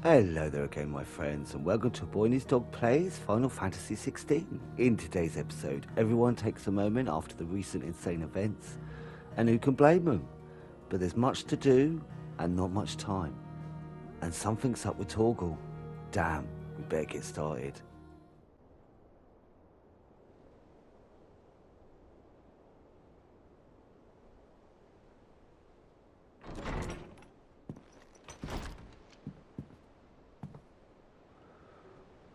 Hello there again, my friends, and welcome to Boy and His Dog Plays Final Fantasy XVI. In today's episode, everyone takes a moment after the recent insane events, and who can blame them? But there's much to do, and not much time. And something's up with Torgal. Damn, we better get started.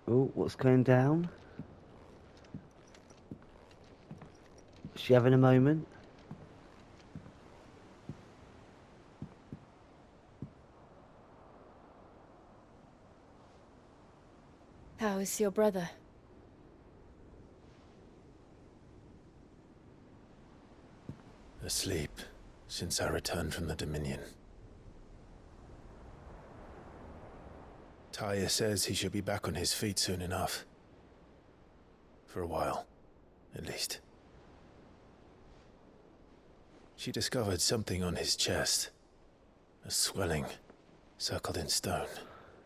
Oh, what's going down? Is she having a moment? How is your brother? Asleep since I returned from the Dominion. Taya says he should be back on his feet soon enough. For a while, at least. She discovered something on his chest. A swelling, circled in stone.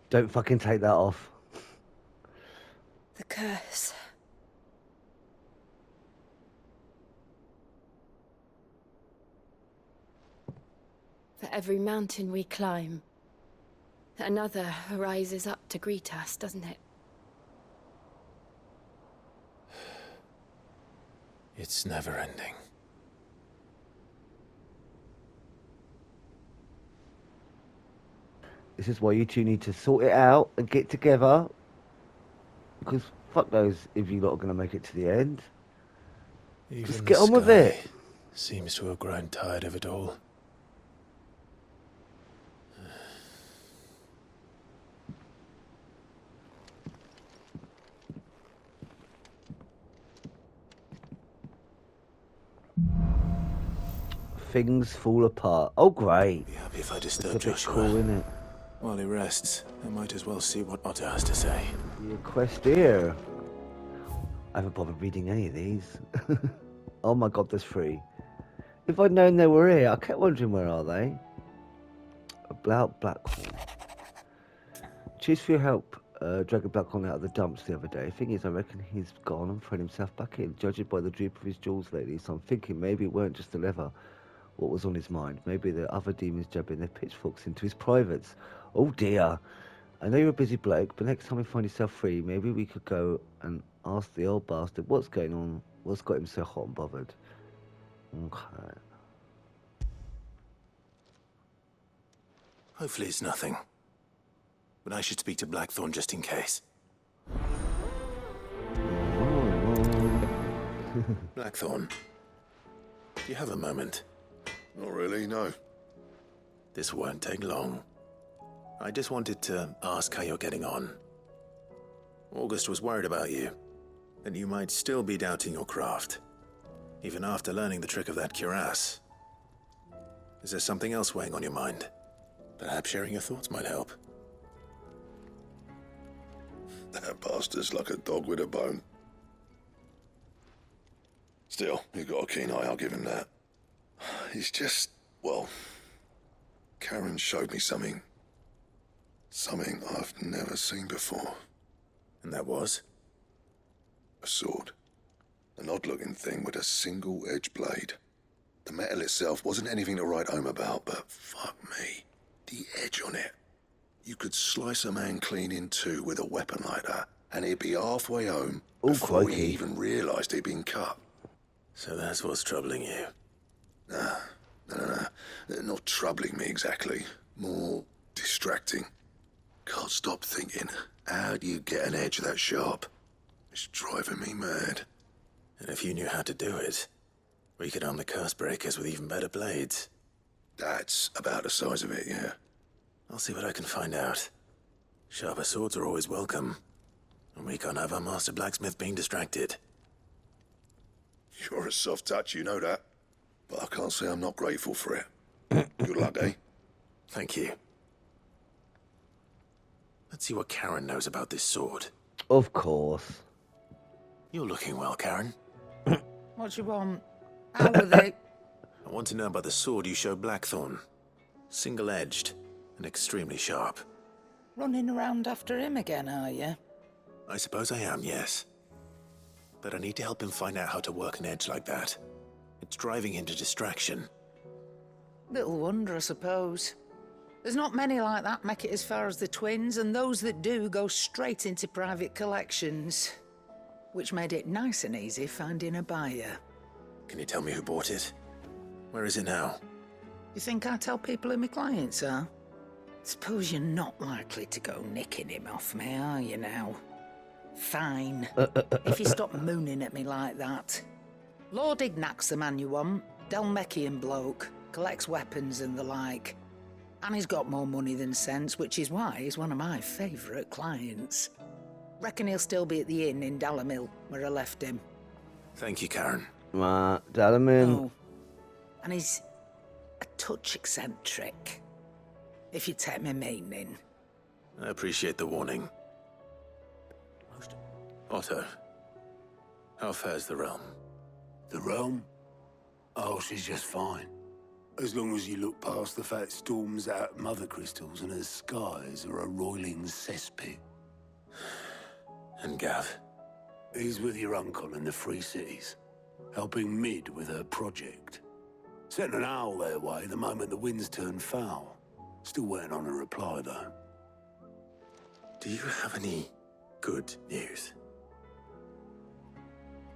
Don't fucking take that off. The curse. For every mountain we climb, another rises up to greet us, doesn't it? It's never ending. This is why you two need to sort it out and get together. Because fuck knows if you lot are going to make it to the end. Even Just the get on with sky it. Seems to have grown tired of it all. Things fall apart. Oh, great. Be happy if I It's a disturb bit Joshua. cool, isn't it? While he rests, I might as well see what Otter has to say. Your quest here. I haven't bothered reading any of these. Oh my god, there's 3. If I'd known they were here, I kept wondering where are they? About Blackhorn. Cheers for your help. Dragging Blackhorn out of the dumps the other day. Thing is, I reckon he's gone and thrown himself back in, judging by the droop of his jewels lately. So I'm thinking maybe it weren't just the leather what was on his mind. Maybe the other demons jabbing their pitchforks into his privates. Oh dear. I know you're a busy bloke, but next time you find yourself free, maybe we could go and ask the old bastard what's going on, what's got him so hot and bothered. Okay. Hopefully it's nothing. But I should speak to Blackthorn just in case. Blackthorn, do you have a moment? Not really, no. This won't take long. I just wanted to ask how you're getting on. August was worried about you, that you might still be doubting your craft, even after learning the trick of that cuirass. Is there something else weighing on your mind? Perhaps sharing your thoughts might help. That bastard's like a dog with a bone. Still, he's got a keen eye, I'll give him that. He's just, well, Karen showed me something. Something I've never seen before. And that was? A sword. An odd-looking thing with a single-edged blade. The metal itself wasn't anything to write home about, but fuck me. The edge on it. You could slice a man clean in two with a weapon like that, and he'd be halfway home before he crikey. even realised he'd been cut. So that's what's troubling you. No. Not troubling me exactly. More distracting. Can't stop thinking, how do you get an edge that sharp? It's driving me mad. And if you knew how to do it, we could arm the curse breakers with even better blades. That's about the size of it, yeah. I'll see what I can find out. Sharper swords are always welcome. And we can't have our master blacksmith being distracted. You're a soft touch, you know that. But I can't say I'm not grateful for it. Good luck, eh? Thank you. Let's see what Karen knows about this sword. Of course. You're looking well, Karen. What you want? How are they? I want to know about the sword you showed Blackthorn. Single-edged and extremely sharp. Running around after him again, are you? I suppose I am, yes. But I need to help him find out how to work an edge like that. It's driving him to distraction. Little wonder, I suppose. There's not many like that make it as far as the twins, and those that do go straight into private collections. Which made it nice and easy finding a buyer. Can you tell me who bought it? Where is it now? You think I tell people who my clients are? Suppose you're not likely to go nicking him off me, are you now? Fine. If you stop mooning at me like that. Lord Ignac's the man you want. Dalmekian bloke. Collects weapons and the like. And he's got more money than sense, which is why he's one of my favourite clients. Reckon he'll still be at the inn in Dalamil, where I left him. Thank you, Karen. Dalaman. Oh. And he's a touch eccentric. If you take my meaning. I appreciate the warning. Otto, how fares the realm? The realm? Oh, she's just fine. As long as you look past the fat storms out mother crystals and her skies are a roiling cesspit. And Gav? He's with your uncle in the Free Cities, helping Mid with her project. Sent an owl their way the moment the winds turned foul. Still waiting on a reply, though. Do you have any good news?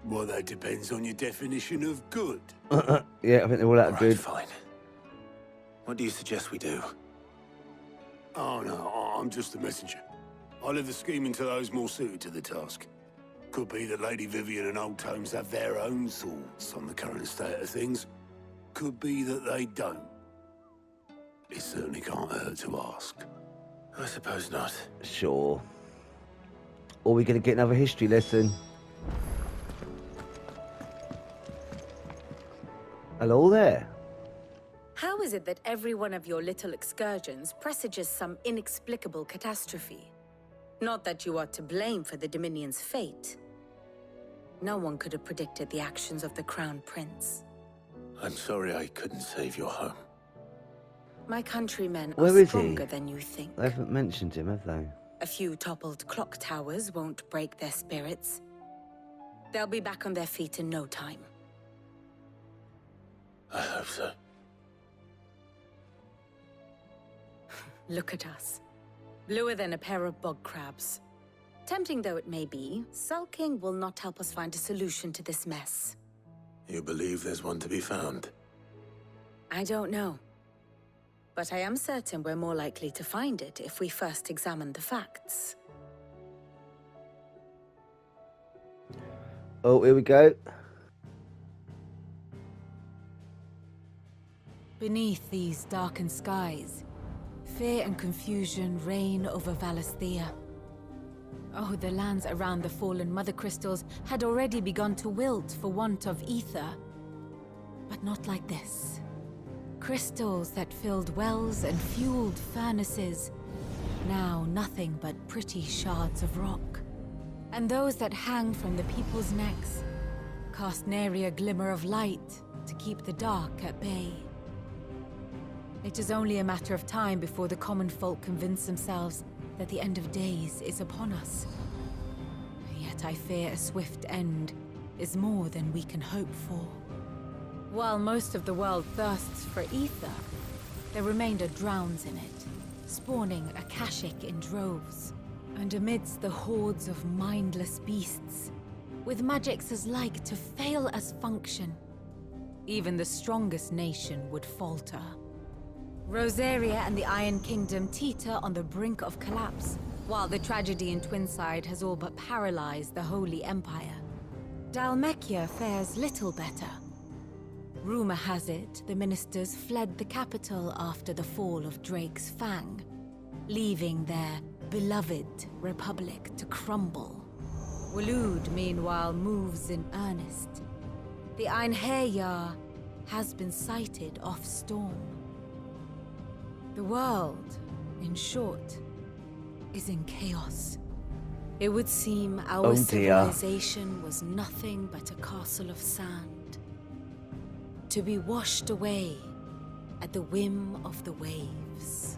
Well, that depends on your definition of good. Yeah, I think they're all out Right, good. fine. What do you suggest we do? Oh, no, I'm just a messenger. I'll leave the scheming to those more suited to the task. Could be that Lady Vivian and Old Tomes have their own thoughts on the current state of things. Could be that they don't. It certainly can't hurt to ask. I suppose not. Sure. Or we're going to get another history lesson. Hello there. How is it that every one of your little excursions presages some inexplicable catastrophe? Not that you are to blame for the Dominion's fate. No one could have predicted the actions of the Crown Prince. I'm sorry I couldn't save your home. My countrymen Where are is he? stronger than you think. They haven't mentioned him, have they? A few toppled clock towers won't break their spirits. They'll be back on their feet in no time. I hope so. Look at us. Bluer than a pair of bog crabs. Tempting though it may be, sulking will not help us find a solution to this mess. You believe there's one to be found? I don't know. But I am certain we're more likely to find it if we first examine the facts. Oh, here we go. Beneath these darkened skies, fear and confusion reign over Valisthea. Oh, the lands around the fallen mother crystals had already begun to wilt for want of ether. But not like this. Crystals that filled wells and fueled furnaces, now nothing but pretty shards of rock. And those that hang from the people's necks cast nary a glimmer of light to keep the dark at bay. It is only a matter of time before the common folk convince themselves that the end of days is upon us. Yet I fear a swift end is more than we can hope for. While most of the world thirsts for ether, the remainder drowns in it, spawning Akashic in droves. And amidst the hordes of mindless beasts, with magics as like to fail as function, even the strongest nation would falter. Rosaria and the Iron Kingdom teeter on the brink of collapse, while the tragedy in Twinside has all but paralyzed the Holy Empire. Dalmekia fares little better. Rumor has it the ministers fled the capital after the fall of Drake's Fang, leaving their beloved republic to crumble. Waloed, meanwhile, moves in earnest. The Einherjar has been sighted off-storm. The world, in short, is in chaos. It would seem our Oh dear. civilization was nothing but a castle of sand, to be washed away at the whim of the waves.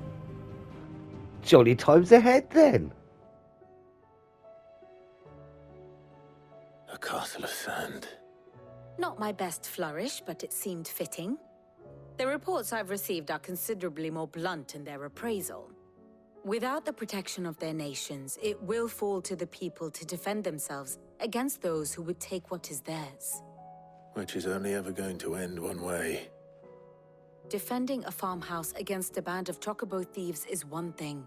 jolly times ahead then. A castle of sand. Not my best flourish, but it seemed fitting. The reports I've received are considerably more blunt in their appraisal. Without the protection of their nations, it will fall to the people to defend themselves against those who would take what is theirs. Which is only ever going to end one way. Defending a farmhouse against a band of chocobo thieves is one thing,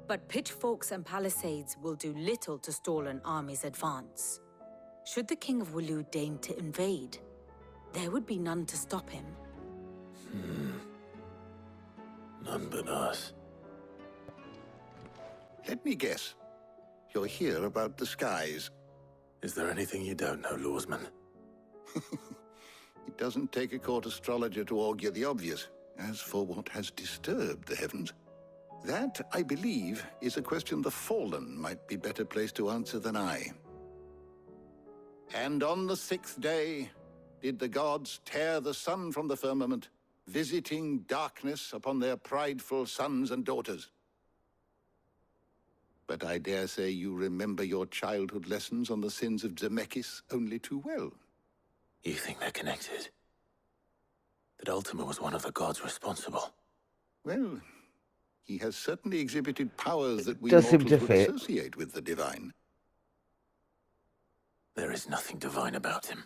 but pitchforks and palisades will do little to stall an army's advance. Should the King of Wulu deign to invade, there would be none to stop him. None but us. Let me guess. You're here about the skies. Is there anything you don't know, Lawsman? It doesn't take a court astrologer to augur the obvious. As for what has disturbed the heavens, that, I believe, is a question the Fallen might be better placed to answer than I. And on the 6th day did the gods tear the sun from the firmament, visiting darkness upon their prideful sons and daughters. But I dare say you remember your childhood lessons on the sins of Zemeckis only too well. You think they're connected? That Ultima was one of the gods responsible? Well, he has certainly exhibited powers that we does seem mortals to would fit. associate with the divine. There is nothing divine about him.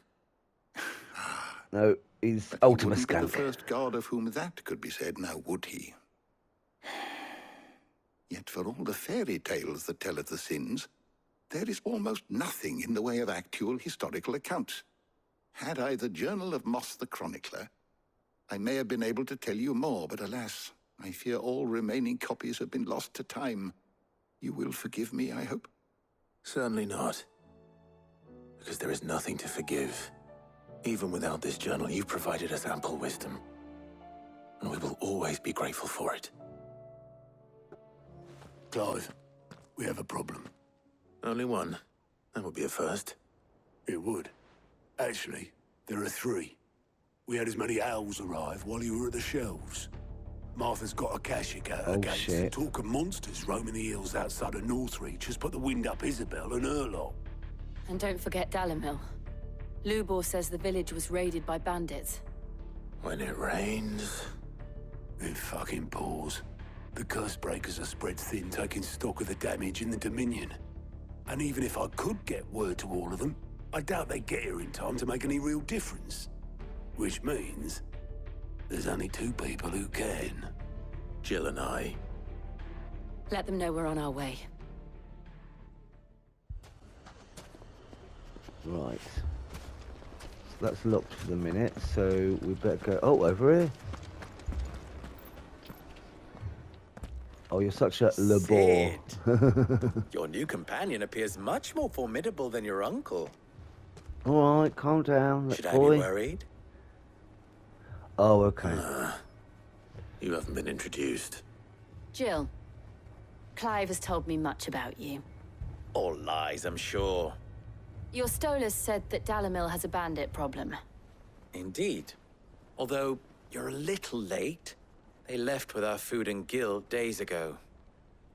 No, he's But he Ultima wouldn't be the Skunk. first god of whom that could be said, now would he? Yet for all the fairy tales that tell of the sins, there is almost nothing in the way of actual historical accounts. Had I the Journal of Moss the Chronicler, I may have been able to tell you more, but alas, I fear all remaining copies have been lost to time. You will forgive me, I hope? Certainly not. Because there is nothing to forgive. Even without this journal, you've provided us ample wisdom. And we will always be grateful for it. Clive, we have a problem. Only one. That would be a first. It would. Actually, there are 3. We had as many owls arrive while you were at the shelves. Martha's got a Kashik out Oh, against shit. talk of monsters roaming the hills outside of Northreach has put the wind up Isabel and her lot. And don't forget Dalimil. Lubor says the village was raided by bandits. When it rains... It fucking pours. The curse breakers are spread thin, taking stock of the damage in the Dominion. And even if I could get word to all of them, I doubt they'd get here in time to make any real difference. Which means there's only 2 people who can. Jill and I. Let them know we're on our way. Right. So that's locked for the minute, so we better go... Oh, over here. Oh, you're such a labor. Your new companion appears much more formidable than your uncle. All right, calm down, Should I boy. be worried? Oh, okay. You haven't been introduced. Jill, Clive has told me much about you. All lies, I'm sure. Your Stolas said that Dalimil has a bandit problem. Indeed. Although, you're a little late. They left with our food and guild days ago.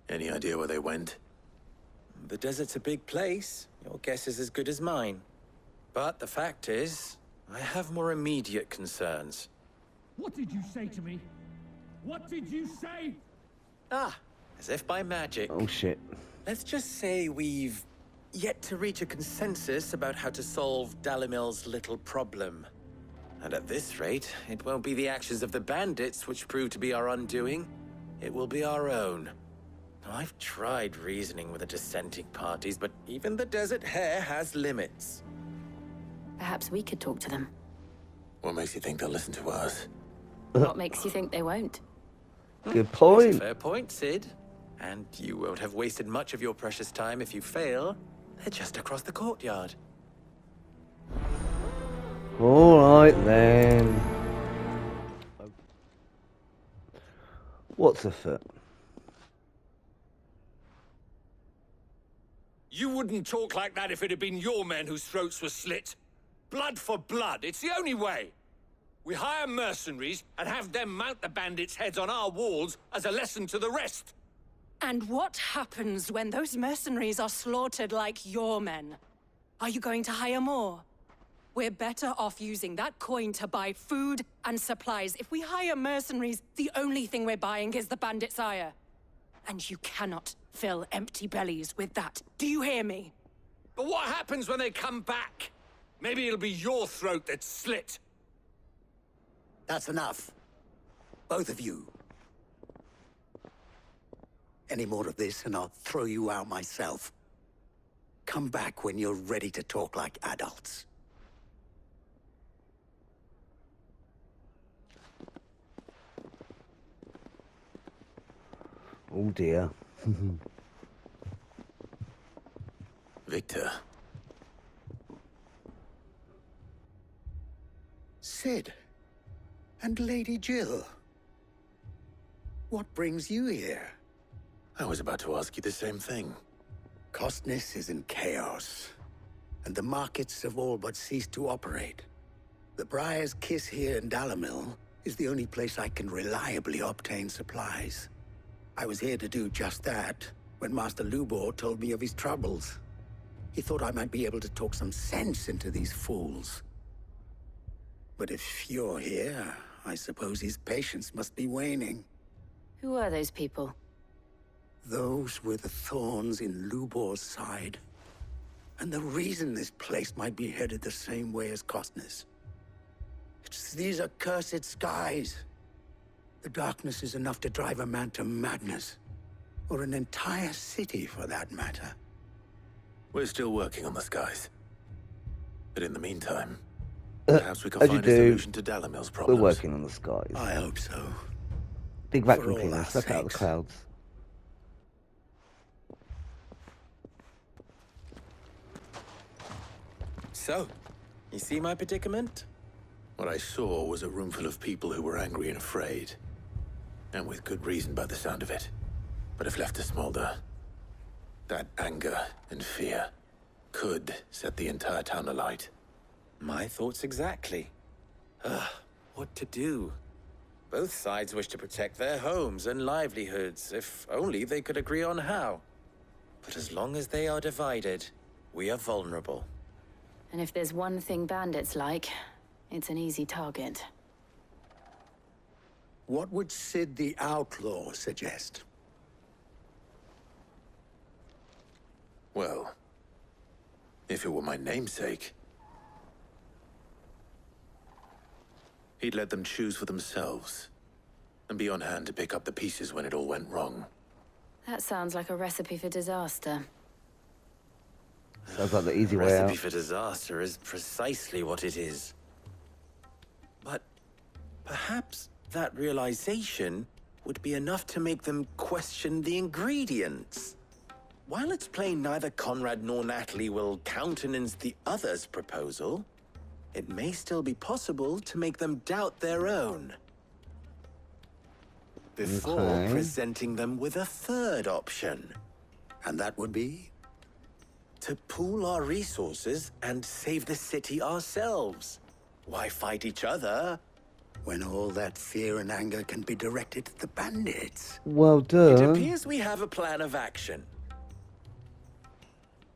Any idea where they went? The desert's a big place. Your guess is as good as mine. But the fact is, I have more immediate concerns. What did you say to me? What did you say? Ah, as if by magic. Oh, shit. Let's just say we've yet to reach a consensus about how to solve Dalimil's little problem. And at this rate, it won't be the actions of the bandits which prove to be our undoing. It will be our own. I've tried reasoning with the dissenting parties, but even the Desert Hare has limits. Perhaps we could talk to them. What makes you think they'll listen to us? What makes you think they won't? Good That's a point. fair point, Sid. And you won't have wasted much of your precious time if you fail. They're just across the courtyard. All right, then. What's afoot? You wouldn't talk like that if it had been your men whose throats were slit. Blood for blood, it's the only way. We hire mercenaries and have them mount the bandits' heads on our walls as a lesson to the rest. And what happens when those mercenaries are slaughtered like your men? Are you going to hire more? We're better off using that coin to buy food and supplies. If we hire mercenaries, the only thing we're buying is the bandit's ire. And you cannot fill empty bellies with that. Do you hear me? But what happens when they come back? Maybe it'll be your throat that's slit. That's enough. Both of you. Any more of this and I'll throw you out myself. Come back when you're ready to talk like adults. Oh dear. Victor. Sid. And Lady Jill. What brings you here? I was about to ask you the same thing. Costness is in chaos, and the markets have all but ceased to operate. The Briar's Kiss here in Dalamil is the only place I can reliably obtain supplies. I was here to do just that when Master Lubor told me of his troubles. He thought I might be able to talk some sense into these fools. But if you're here, I suppose his patience must be waning. Who are those people? Those were the thorns in Lubor's side. And the reason this place might be headed the same way as Costness. It's these accursed skies. The darkness is enough to drive a man to madness. Or an entire city, for that matter. We're still working on the skies. But in the meantime, perhaps we can as you find a do, solution to Dalamil's problems. we're working on the skies. I hope so. Big For vacuum all cleaner, our suck out the sakes. clouds. So, you see my predicament? What I saw was a room full of people who were angry and afraid. And with good reason by the sound of it. But if left to smolder, that anger and fear could set the entire town alight. My thoughts exactly. What to do? Both sides wish to protect their homes and livelihoods, if only they could agree on how. But as long as they are divided, we are vulnerable. And if there's one thing bandits like, it's an easy target. What would Sid the Outlaw suggest? Well, if it were my namesake, he'd let them choose for themselves and be on hand to pick up the pieces when it all went wrong. That sounds like a recipe for disaster. Sounds like the easy way out. Recipe for disaster is precisely what it is. But perhaps that realization would be enough to make them question the ingredients. While it's plain neither Conrad nor Natalie will countenance the other's proposal, it may still be possible to make them doubt their own. Before presenting them with a third option. And that would be? To pool our resources and save the city ourselves. Why fight each other when all that fear and anger can be directed at the bandits? Well It done. appears we have a plan of action.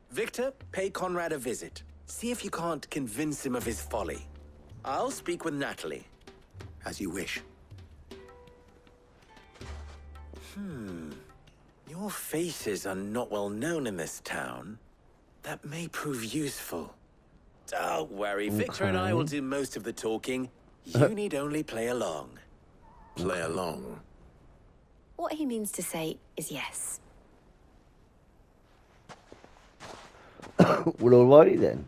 Victor, pay Conrad a visit. See if you can't convince him of his folly. I'll speak with Natalie. As you wish. Your faces are not well known in this town. That may prove useful. Don't worry, Victor and I will do most of the talking. You need only play along. Play along. What he means to say is yes. Well, alrighty then.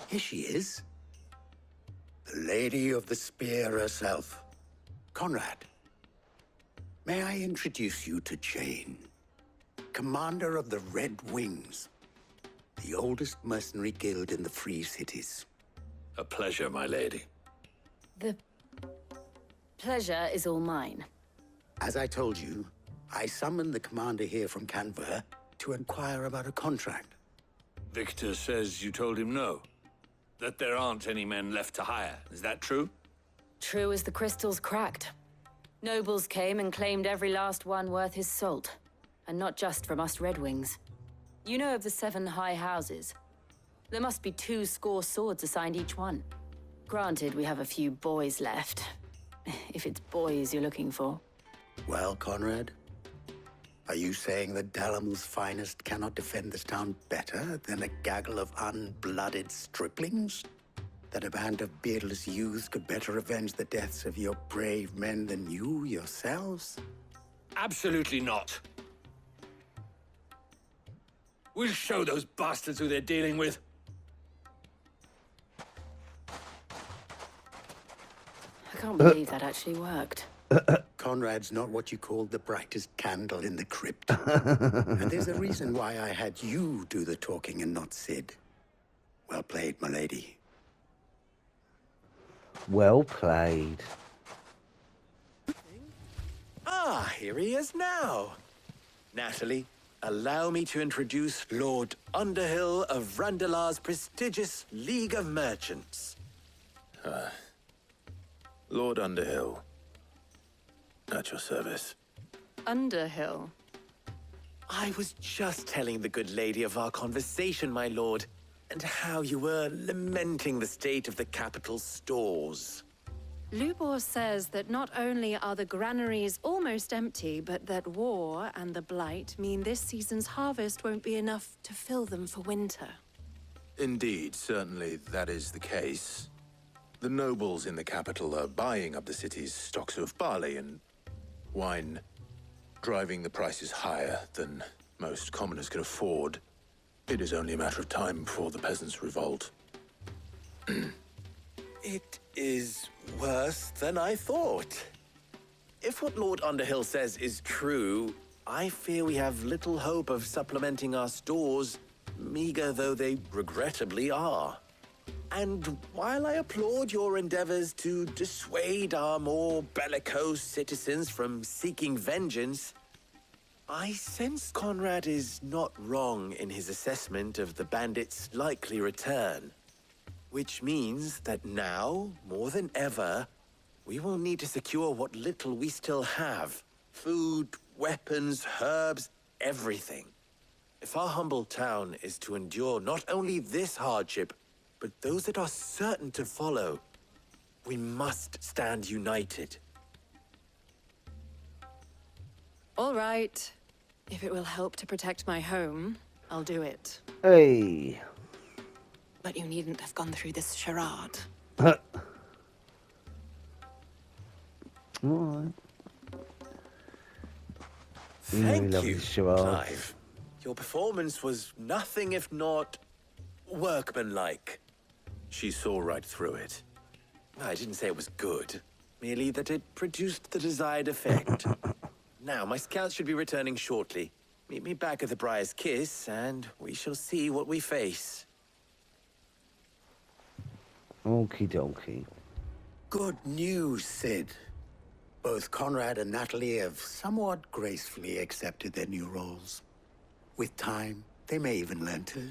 Here she is. The Lady of the Spear herself. Conrad. May I introduce you to Jane, commander of the Red Wings, the oldest mercenary guild in the Free Cities. A pleasure, my lady. The pleasure is all mine. As I told you, I summoned the commander here from Canver to inquire about a contract. Victor says you told him no. That there aren't any men left to hire. Is that true? True as the crystals cracked. Nobles came and claimed every last one worth his salt. And not just from us Red Wings. You know of the 7 high houses? There must be 2 swords assigned each one. Granted, we have a few boys left. If it's boys you're looking for. Well, Conrad, are you saying that Dalamil's finest cannot defend this town better than a gaggle of unblooded striplings? That a band of beardless youths could better avenge the deaths of your brave men than you yourselves? Absolutely not. We'll show those bastards who they're dealing with. I can't believe that actually worked. Conrad's not what you called the brightest candle in the crypt. And there's a reason why I had you do the talking and not Sid. Well played, my lady. Well played. Ah, here he is now. Natalie, allow me to introduce Lord Underhill of Randalar's prestigious League of Merchants. Lord Underhill. At your service. Underhill. I was just telling the good lady of our conversation, my lord, and how you were lamenting the state of the capital's stores. Lubor says that not only are the granaries almost empty, but that war and the Blight mean this season's harvest won't be enough to fill them for winter. Indeed, certainly that is the case. The nobles in the capital are buying up the city's stocks of barley and wine, driving the prices higher than most commoners can afford. It is only a matter of time before the peasants revolt. It is worse than I thought. If what Lord Underhill says is true, I fear we have little hope of supplementing our stores, meager though they regrettably are. And while I applaud your endeavors to dissuade our more bellicose citizens from seeking vengeance, I sense Conrad is not wrong in his assessment of the bandits' likely return. Which means that now, more than ever, we will need to secure what little we still have. Food, weapons, herbs, everything. If our humble town is to endure not only this hardship, but those that are certain to follow, we must stand united. All right. If it will help to protect my home, I'll do it. Hey. But you needn't have gone through this charade. Alright. Thank love you, these charades. Clive. Your performance was nothing if not workmanlike. She saw right through it. I didn't say it was good, merely that it produced the desired effect. Now, my scouts should be returning shortly. Meet me back at the Briar's Kiss, and we shall see what we face. Okie dokie. Good news, Sid. Both Conrad and Natalie have somewhat gracefully accepted their new roles. With time, they may even learn to.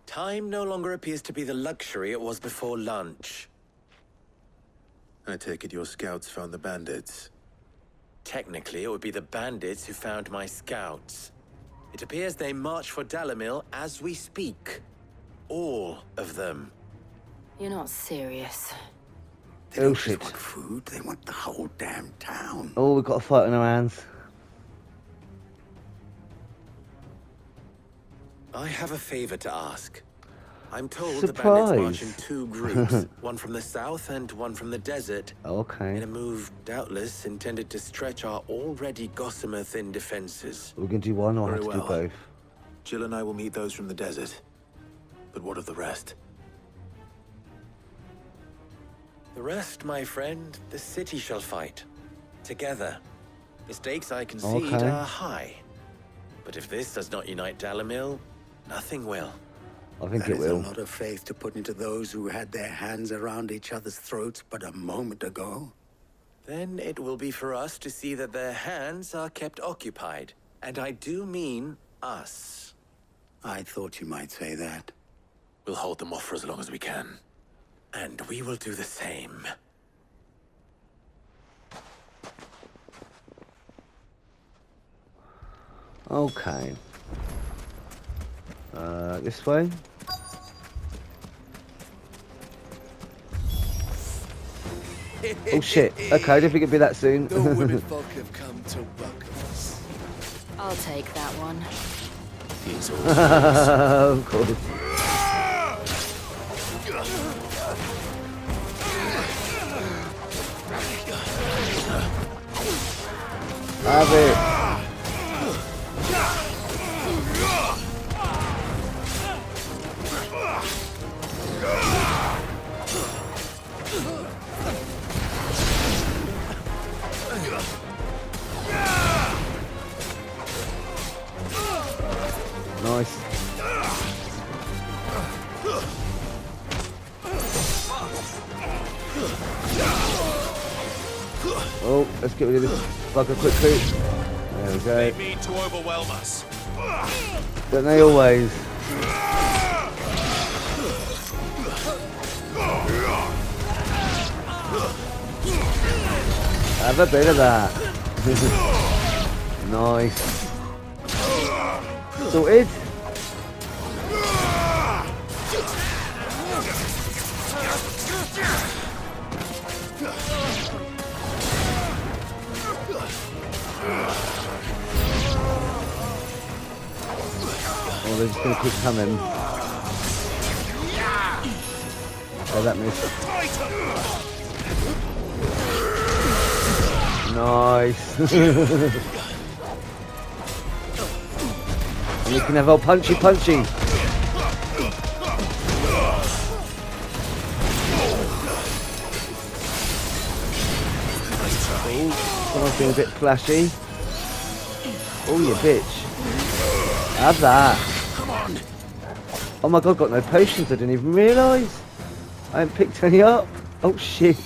Time no longer appears to be the luxury it was before lunch. I take it your scouts found the bandits. Technically, it would be the bandits who found my scouts. It appears they march for Dalamil as we speak. All of them. You're not serious. They don't just want food, they want the whole damn town. Oh, we've got a fight on our hands. I have a favor to ask. I'm told the bandits march in 2 groups, one from the south and one from the desert. Okay. In a move, doubtless, intended to stretch our already gossamer-thin defenses. We're going to do one or Very have to well. do both? Jill and I will meet those from the desert. But what of the rest? The rest, my friend, the city shall fight. Together. The stakes I concede Okay. are high. But if this does not unite Dalamil, nothing will. I think That it is will. a lot of faith to put into those who had their hands around each other's throats but a moment ago. Then it will be for us to see that their hands are kept occupied. And I do mean us. I thought you might say that. We'll hold them off for as long as we can. And we will do the same. Okay. This way? Oh shit. Okay, I didn't think it'd be that soon. The women folk have come to welcome us. I'll take that one. He's Of course. Have it. Nice. Oh, let's get rid of this bugger quickly. There we go. They mean to overwhelm us. Don't they always? Have a bit of that. Nice. Sorted. Oh, they're just going to keep coming. Oh, that missed. Nice. You can have all punchy. Oh, someone's being a bit flashy. Oh, you bitch. Have that. Oh my god, got no potions, I didn't even realise. I haven't picked any up. Oh shit.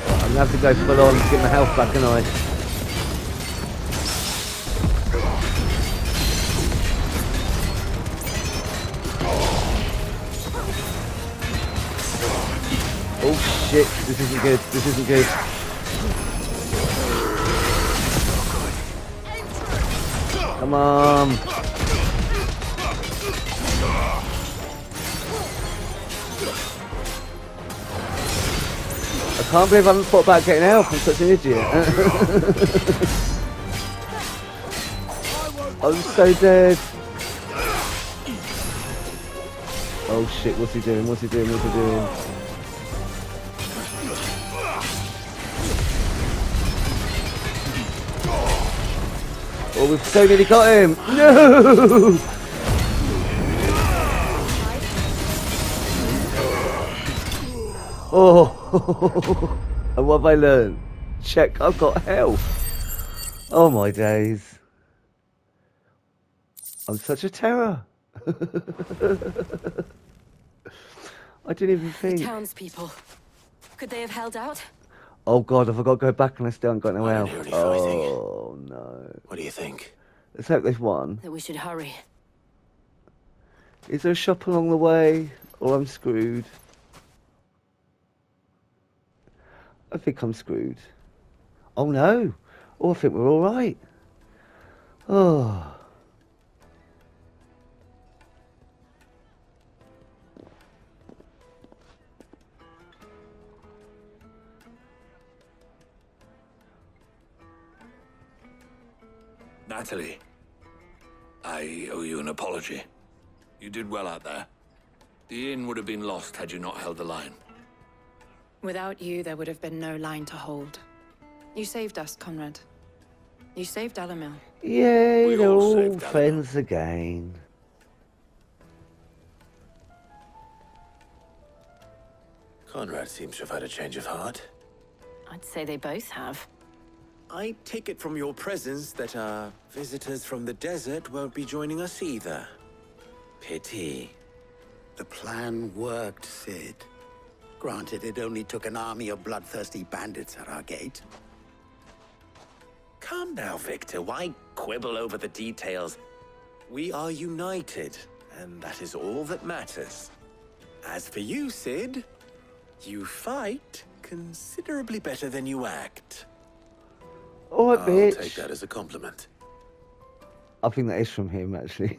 I'm gonna have to go full on to get my health back, and I. Oh shit, this isn't good, this isn't good. Come on. I can't believe I haven't thought about getting help. I'm such an idiot. I'm so dead. Oh shit, what's he doing? What's he doing? What's he doing? Oh, we've so nearly got him. No! Oh, and what have I learned? Check, I've got health. Oh my days. I'm such a terror. I didn't even think. The townspeople. Could they have held out? Oh god, have I got to go back and I still haven't got no help? fighting. Oh no. What do you think? Let's hope they've won. That we should hurry. Is there a shop along the way? Or I'm screwed? I think I'm screwed. Oh no. Oh, I think we're alright. Oh. Natalie, I owe you an apology. You did well out there. The inn would have been lost had you not held the line. Without you, there would have been no line to hold. You saved us, Conrad. You saved Dalimil. Yay, We they're all all saved friends again. Conrad seems to have had a change of heart. I'd say they both have. I take it from your presence that our visitors from the desert won't be joining us either. Pity. The plan worked, Sid. Granted, it only took an army of bloodthirsty bandits at our gate. Calm now, Victor. Why quibble over the details? We are united, and that is all that matters. As for you, Sid, you fight considerably better than you act. Alright, I'll bitch. take that as a compliment. I think that is from him, actually.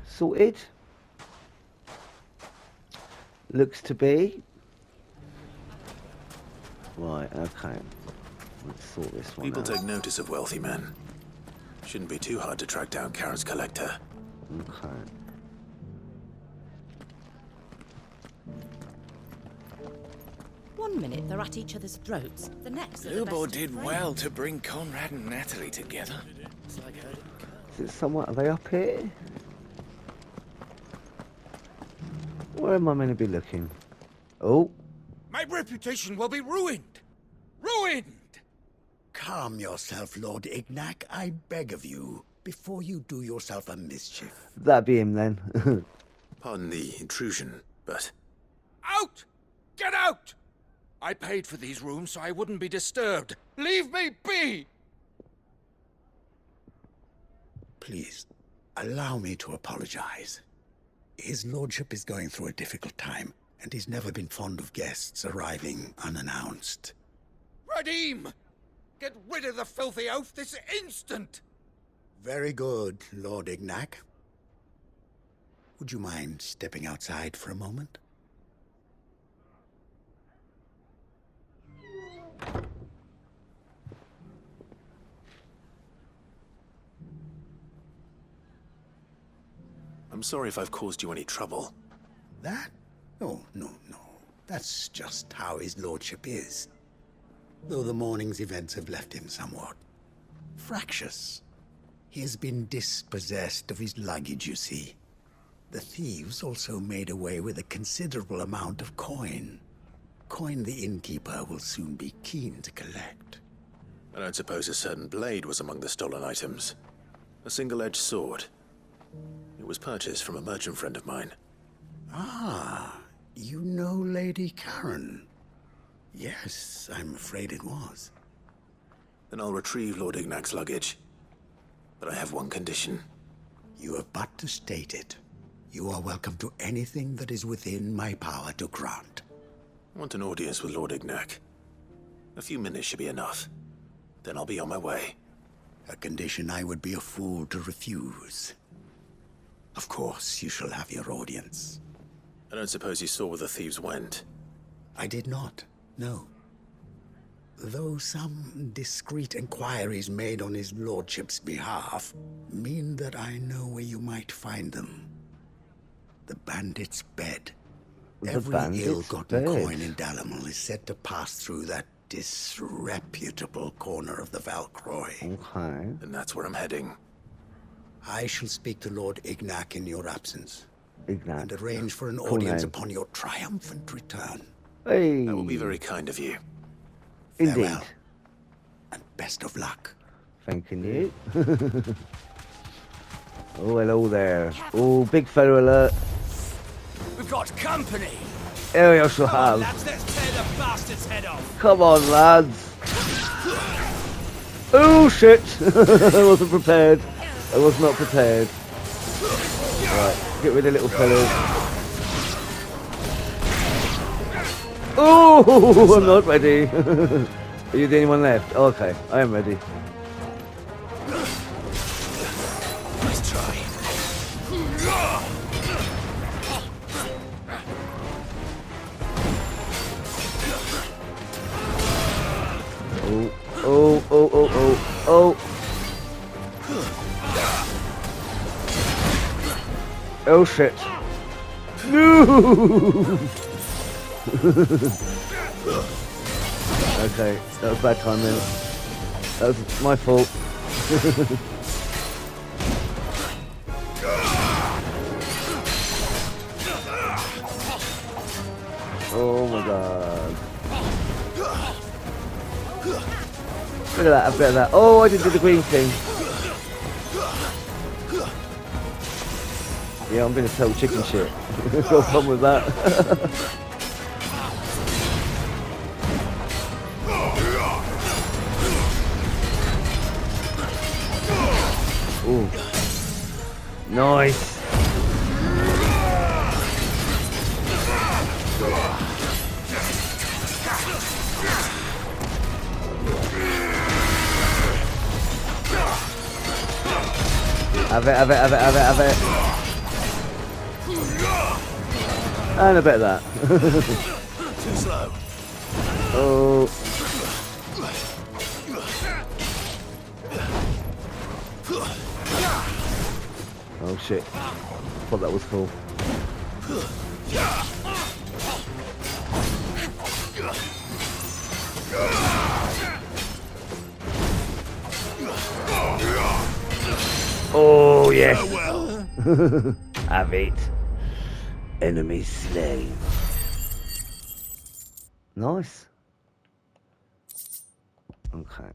Sorted. Looks to be. Right, okay. Let's sort this one People out. take notice of wealthy men. Shouldn't be too hard to track down Karen's collector. Okay. One minute they're at each other's throats, the next they're the Lubo best did of well friends. to bring Conrad and Natalie together. It's like herding Is it somewhere? Are they up here? Where am I meant to be looking? Oh. My reputation will be ruined! Ruined! Calm yourself, Lord Ignac, I beg of you, before you do yourself a mischief. That'd be him then. Pardon the intrusion, but Out! Get out! I paid for these rooms so I wouldn't be disturbed. Leave me be! Please, allow me to apologize. His lordship is going through a difficult time, and he's never been fond of guests arriving unannounced. Radim! Get rid of the filthy oaf this instant! Very good, Lord Ignac. Would you mind stepping outside for a moment? I'm sorry if I've caused you any trouble. That? Oh, no. That's just how his lordship is. Though the morning's events have left him somewhat fractious. He has been dispossessed of his luggage, you see. The thieves also made away with a considerable amount of coin. Coin the innkeeper will soon be keen to collect. I don't suppose a certain blade was among the stolen items. A single-edged sword. It was purchased from a merchant friend of mine. Ah, you know Lady Karen. Yes, I'm afraid it was. Then I'll retrieve Lord Ignac's luggage. But I have one condition. You have but to state it. You are welcome to anything that is within my power to grant. I want an audience with Lord Ignac. A few minutes should be enough. Then I'll be on my way. A condition I would be a fool to refuse. Of course, you shall have your audience. I don't suppose you saw where the thieves went. I did not, no. Though some discreet inquiries made on his lordship's behalf mean that I know where you might find them. The bandit's bed. Every ill-gotten coin in Dalimil is said to pass through that disreputable corner of the Valcroy. Okay. And that's where I'm heading. I shall speak to Lord Ignac in your absence. Ignac. And arrange for an Cool audience name. upon your triumphant return. Hey. That will be very kind of you. Indeed. Farewell, and best of luck. Thanking you. Oh, hello there. Oh, big fella alert. We've got company! Here we also Come on, have. lads, let's tear the bastard's head off! Come on, lads. Oh, shit. I wasn't prepared. I was not prepared. Right, get rid of little fellas. Oh, I'm not ready. Are you the only one left? Okay, I am ready. Nice try. Oh. Oh shit. No! Okay, that was bad timing. That was my fault. Oh my god. Look at that, a bit of that. Oh, I didn't do the green thing. Yeah, I'm being a total chicken shit. Got a problem with that. Ooh. Nice. Have it, have it, have it, have it, have it. And a bit of that. Too slow. Oh. Oh shit. Thought that was full. Oh yes. Have it. Enemy slain. Nice. Okay.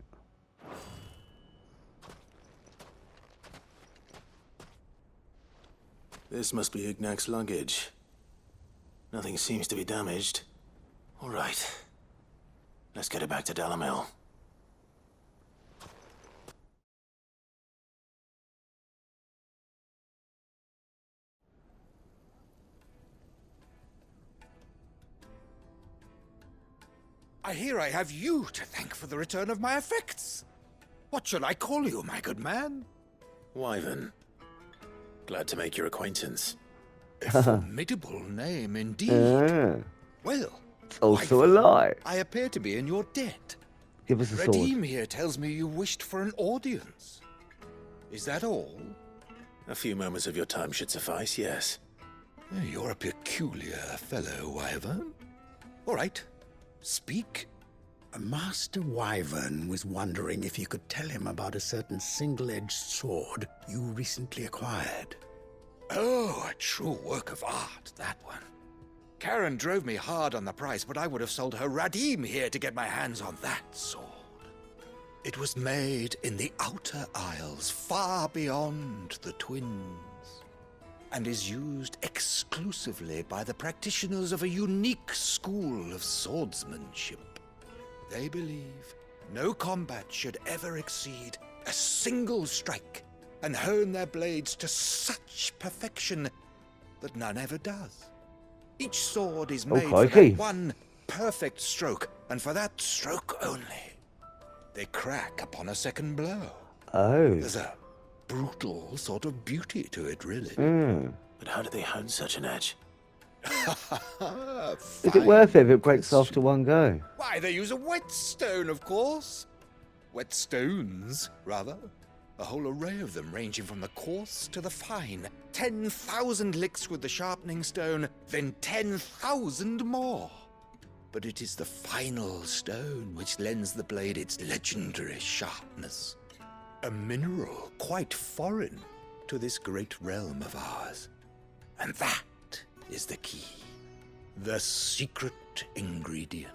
This must be Ignac's luggage. Nothing seems to be damaged. All right. Let's get it back to Dalamil. I hear I have you to thank for the return of my effects. What shall I call you, my good man? Wyvern. Glad to make your acquaintance. A formidable name indeed. Well, it's also a lie. I appear to be in your debt. Give us a sword. Redeem here tells me you wished for an audience. Is that all? A few moments of your time should suffice, yes. You're a peculiar fellow, Wyvern. All right. Speak. Master Wyvern was wondering if you could tell him about a certain single-edged sword you recently acquired. Oh, a true work of art, that one. Karen drove me hard on the price, but I would have sold her Radim here to get my hands on that sword. It was made in the Outer Isles, far beyond the Twins, and is used exclusively by the practitioners of a unique school of swordsmanship. They believe no combat should ever exceed a single strike, and hone their blades to such perfection that none ever does. Each sword is made for that one perfect stroke, and for that stroke only. They crack upon a second blow. Oh. There's a brutal sort of beauty to it, really. But how do they hone such an edge? Is it worth it if it breaks off to one go? Why, they use a whetstone, of course. Whetstones, rather. A whole array of them, ranging from the coarse to the fine. 10,000 licks with the sharpening stone, then 10,000 more. But it is the final stone which lends the blade its legendary sharpness. A mineral quite foreign to this great realm of ours. And that is the key. The secret ingredient.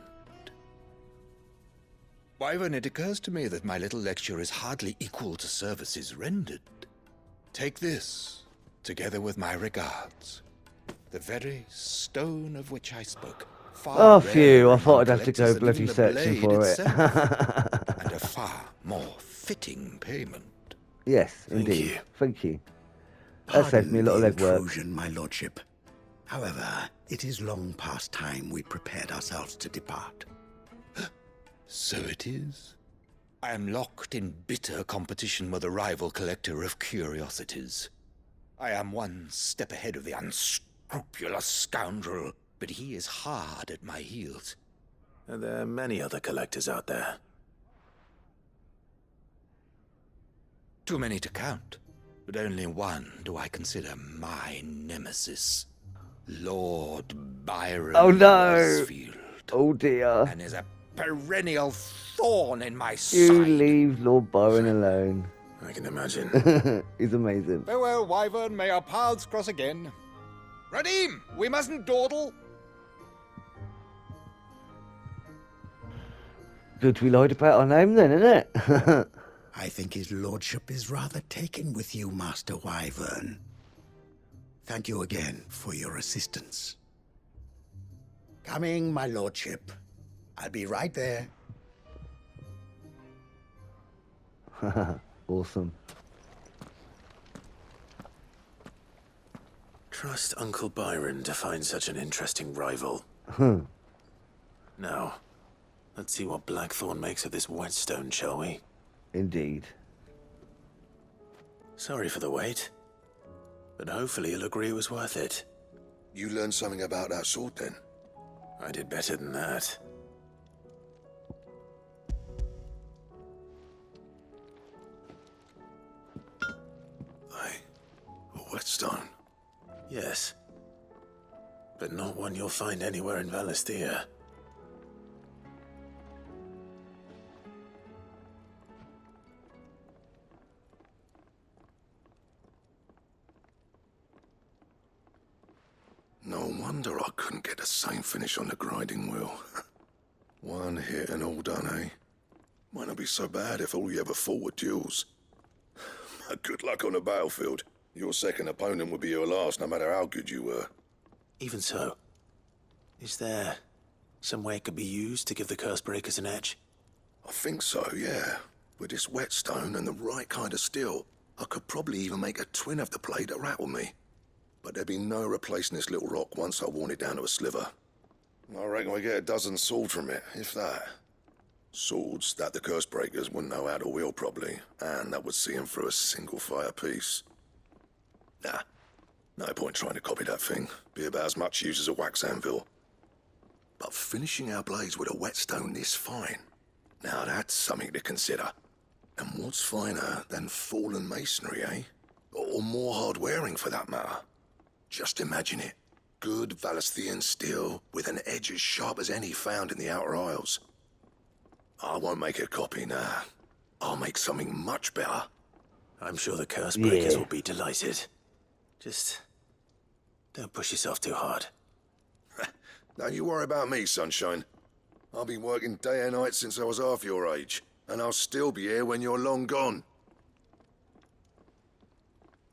Wyvern, it occurs to me that my little lecture is hardly equal to services rendered. Take this, together with my regards. The very stone of which I spoke. Oh, phew, I thought I'd have to go bloody searching for it. And a far more fitting payment. Yes, indeed. Thank you. That saved me a lot of legwork. My lordship. However, it is long past time we prepared ourselves to depart. So it is. I am locked in bitter competition with a rival collector of curiosities. I am one step ahead of the unscrupulous scoundrel, but he is hard at my heels. And there are many other collectors out there. Too many to count, but only one do I consider my nemesis. Lord Byron. Oh no! Westfield. Oh dear. And is a perennial thorn in my side. You leave Lord Byron alone. I can imagine. He's amazing. Farewell, Wyvern. May our paths cross again. Radim, we mustn't dawdle. Good we lied about our name then, isn't it? I think his lordship is rather taken with you, Master Wyvern. Thank you again for your assistance. Coming, my lordship. I'll be right there. Awesome. Trust Uncle Byron to find such an interesting rival. Now, let's see what Blackthorn makes of this whetstone, shall we? Indeed. Sorry for the wait. But hopefully you'll agree it was worth it. You learned something about that sword then? I did better than that. A whetstone? Yes. But not one you'll find anywhere in Valisthea. No wonder I couldn't get the same finish on the grinding wheel. One hit and all done, eh? Might not be so bad if all you ever fought were duels. Good luck on the battlefield. Your second opponent would be your last, no matter how good you were. Even so, is there some way it could be used to give the curse breakers an edge? I think so, yeah. With this whetstone and the right kind of steel, I could probably even make a twin of the blade that rattled me. But there'd be no replacing this little rock once I worn it down to a sliver. I reckon we get a dozen swords from it, if that. Swords that the curse breakers wouldn't know how to wield properly, and that would see them through a single fire piece. Nah, no point trying to copy that thing. Be about as much use as a wax anvil. But finishing our blades with a whetstone this fine, now that's something to consider. And what's finer than fallen masonry, eh? Or more hard-wearing, for that matter. Just imagine it. Good Valisthean steel with an edge as sharp as any found in the Outer Isles. I won't make a copy, nah. I'll make something much better. I'm sure the curse breakers will be delighted. Just don't push yourself too hard. Don't you worry about me, sunshine. I've been working day and night since I was half your age, and I'll still be here when you're long gone.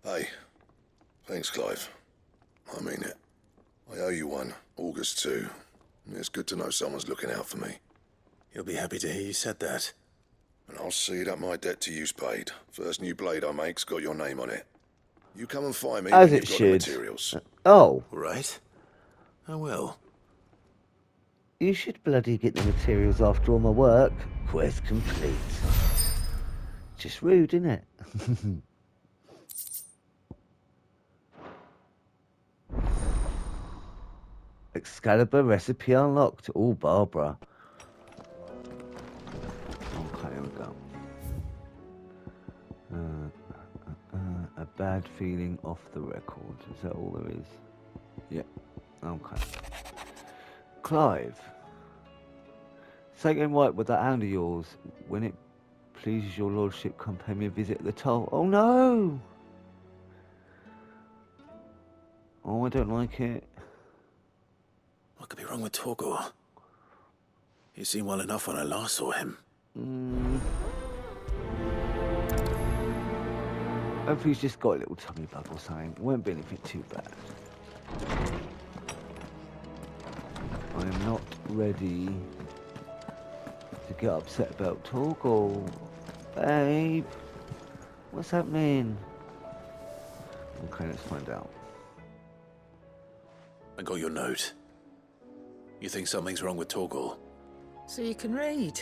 Hey, thanks, Clive. I mean it. I owe you one, August too. It's good to know someone's looking out for me. You'll be happy to hear you said that. And I'll see that my debt to you's paid. First new blade I make's got your name on it. You come and find me As when it you've got the should. materials. Oh. Right. I will. You should bloody get the materials after all my work. Quest complete. Just rude, isn't it? Excalibur recipe unlocked. Oh, Barbara. Okay, here we go. A bad feeling off the record. Is that all there is? Yeah. Okay. Clive. Something right with that hand of yours. When it pleases your lordship, come pay me a visit at the toll. Oh no! Oh, I don't like it. What could be wrong with Torgor? He seemed well enough when I last saw him. Hopefully he's just got a little tummy bug or something. It won't be anything too bad. I am not ready to get upset about Torgor. Babe, what's happening? Okay, let's find out. I got your note. You think something's wrong with Torgor? So you can read.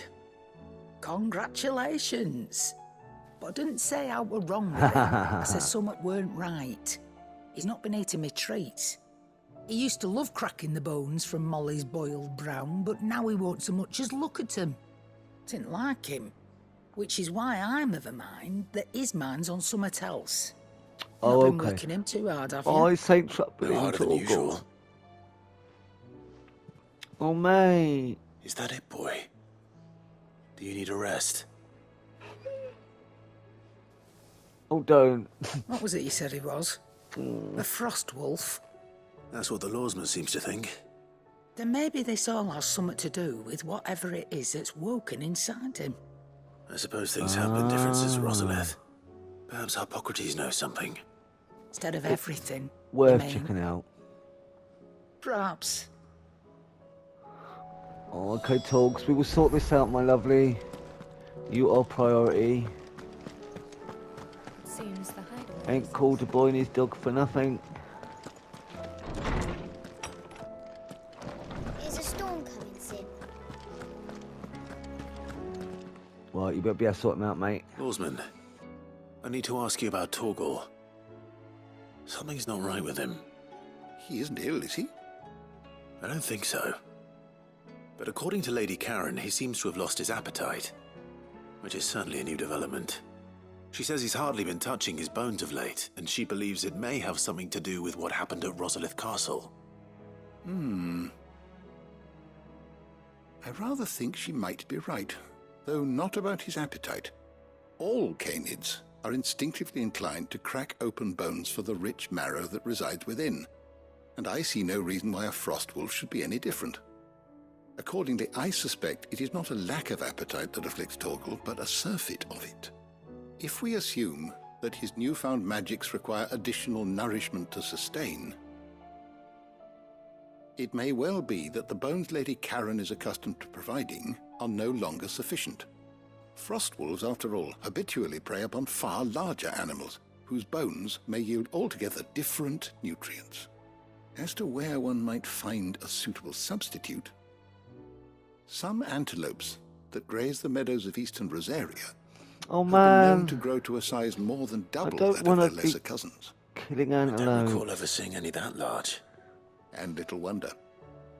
Congratulations. But I didn't say I were wrong with him. I said something weren't right. He's not been eating me treats. He used to love cracking the bones from Molly's boiled brown, but now he won't so much as look at them. Didn't like him. Which is why I'm of a mind that his mind's on something else. Oh, Not been okay. working him too hard, have you? Oh, he's saying trouble in Harder than usual. Torgor. Oh, mate. Is that it, boy? Do you need a rest? Oh, don't. What was it you said he was? A frost wolf? That's what the lawsman seems to think. Then maybe this all has something to do with whatever it is that's woken inside him. I suppose things have been different since Rosalith. Perhaps Hippocrates knows something. Instead of everything. Worth you mean? checking out. Perhaps. Oh, okay, Torgs, we will sort this out, my lovely. You are priority. Seems the hideaway. Ain't called a boy and his dog for nothing. Is a storm coming soon? Well, you better be able to sort him out, mate. Lawsman, I need to ask you about Torgal. Something's not right with him. He isn't ill, is he? I don't think so. But according to Lady Karen, he seems to have lost his appetite, which is certainly a new development. She says he's hardly been touching his bones of late, and she believes it may have something to do with what happened at Rosalith Castle. I rather think she might be right, though not about his appetite. All canids are instinctively inclined to crack open bones for the rich marrow that resides within, and I see no reason why a frostwolf should be any different. Accordingly, I suspect it is not a lack of appetite that afflicts Torgal, but a surfeit of it. If we assume that his newfound magics require additional nourishment to sustain, it may well be that the bones Lady Karen is accustomed to providing are no longer sufficient. Frostwolves, after all, habitually prey upon far larger animals, whose bones may yield altogether different nutrients. As to where one might find a suitable substitute, some antelopes that graze the meadows of eastern Rosaria have been known to grow to a size more than double that of their lesser cousins. Killing I don't antelope. recall ever seeing any that large. And little wonder.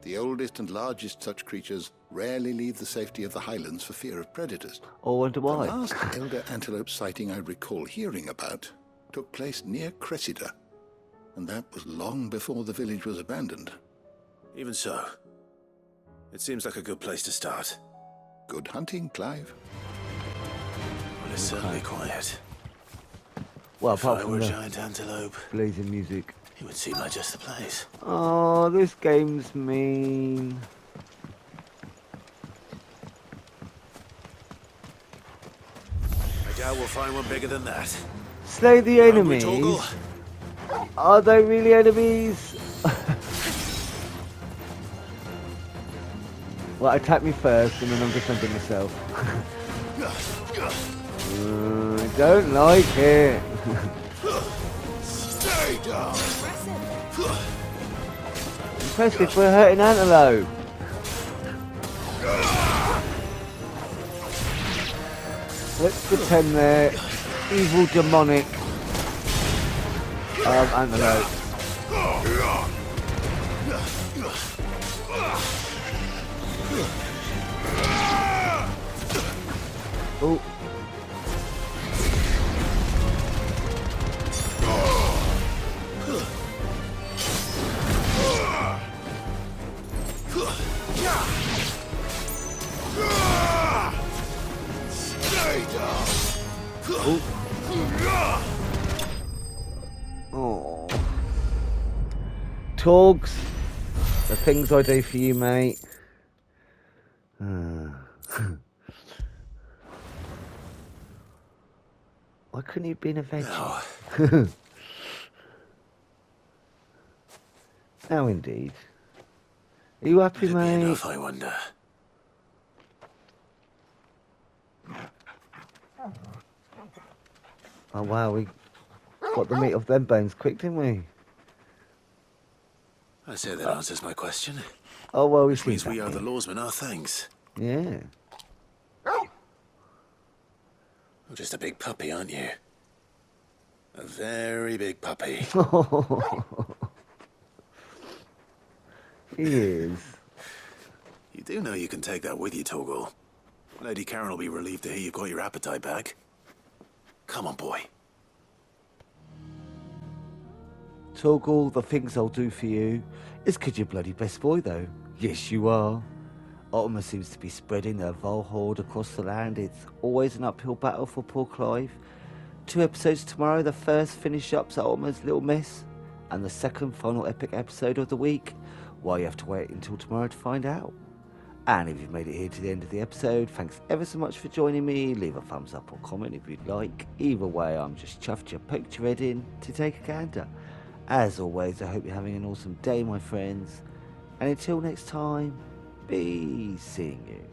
The oldest and largest such creatures rarely leave the safety of the highlands for fear of predators. I wonder why. The last elder antelope sighting I recall hearing about took place near Cressida, and that was long before the village was abandoned. Even so, it seems like a good place to start. Good hunting, Clive. Well, it's certainly quiet. Well, If apart I from were a the giant antelope, blazing music. it would seem like just the place. Oh, this game's mean. I doubt we'll find one bigger than that. Slay the Hungry, enemies. Torgal? Are they really enemies? Well, attack me first, and then I'm defending myself. I don't like it. Stay down. Impressive for hurting antelope. Let's pretend they're evil, demonic antelope. Oh. Oh. Torgs, the things I do for you, mate. Why couldn't you have been a veggie? Now, indeed. Are you happy, mate? Enough, I wonder. Oh wow, we got the meat off them bones quick, didn't we? I say that answers my question. Oh well, Which means we owe the lawsmen our thanks. Yeah. You're just a big puppy, aren't you? A very big puppy. He is. You do know you can take that with you, Torgal. Lady Karen will be relieved to hear you've got your appetite back. Come on, boy. Torgal, the things I'll do for you is 'cause you're bloody best boy, though. Yes, you are. Ottoman seems to be spreading their vile horde across the land. It's always an uphill battle for poor Clive. 2 episodes tomorrow. The first finish ups Ottoman's little mess, and the second final epic episode of the week. Well, you have to wait until tomorrow to find out. And if you've made it here to the end of the episode, thanks ever so much for joining me. Leave a thumbs up or comment if you'd like. Either way, I'm just chuffed you poked your head in to take a gander. As always, I hope you're having an awesome day, my friends. And until next time, be seeing you.